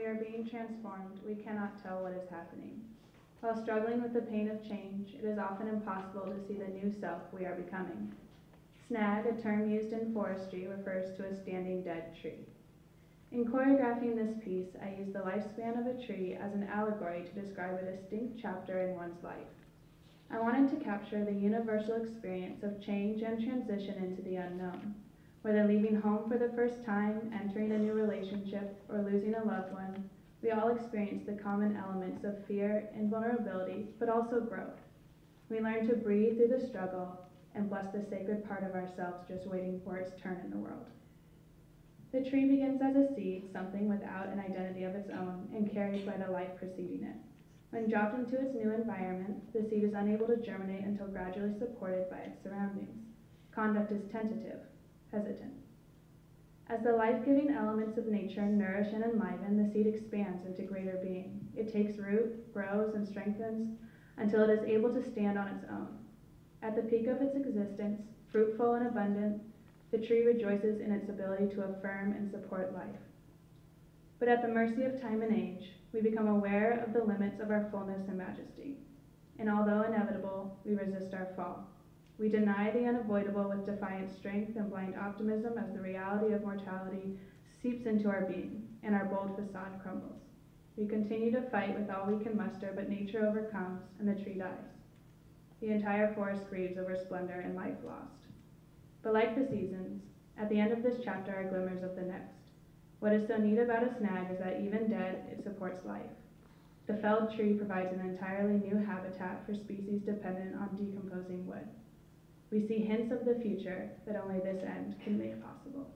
are being transformed, we cannot tell what is happening. While struggling with the pain of change, it is often impossible to see the new self we are becoming. Snag, a term used in forestry, refers to a standing dead tree. In choreographing this piece, I used the lifespan of a tree as an allegory to describe a distinct chapter in one's life. I wanted to capture the universal experience of change and transition into the unknown. Whether leaving home for the first time, entering a new relationship, or losing a loved one, we all experience the common elements of fear and vulnerability, but also growth. We learn to breathe through the struggle and bless the sacred part of ourselves just waiting for its turn in the world. The tree begins as a seed, something without an identity of its own, and carried by the life preceding it. When dropped into its new environment, the seed is unable to germinate until gradually supported by its surroundings. Conduct is tentative, hesitant. As the life-giving elements of nature nourish and enliven, the seed expands into greater being. It takes root, grows, and strengthens until it is able to stand on its own. At the peak of its existence, fruitful and abundant, the tree rejoices in its ability to affirm and support life. But at the mercy of time and age, we become aware of the limits of our fullness and majesty. And although inevitable, we resist our fall. We deny the unavoidable with defiant strength and blind optimism as the reality of mortality seeps into our being, and our bold facade crumbles. We continue to fight with all we can muster, but nature overcomes, and the tree dies. The entire forest grieves over splendor and life lost. But like the seasons, at the end of this chapter are glimmers of the next. What is so neat about a snag is that even dead, it supports life. The felled tree provides an entirely new habitat for species dependent on decomposing wood. We see hints of the future that only this end can make possible.